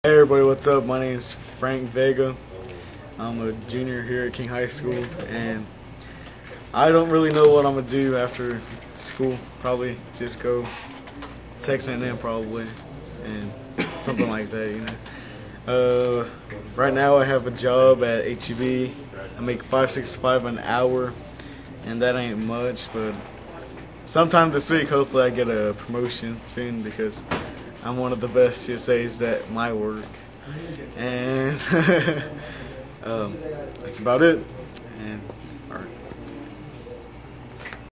Hey everybody, what's up? My name is Frank Vega. I'm a junior here at King High School, and I don't really know what I'm gonna do after school. Probably just go Texas A&M probably, and something like that, Right now I have a job at HEB. I make $5.65 an hour, and that ain't much, but sometime this week hopefully I get a promotion soon because I'm one of the best CSAs at my work, and that's about it. And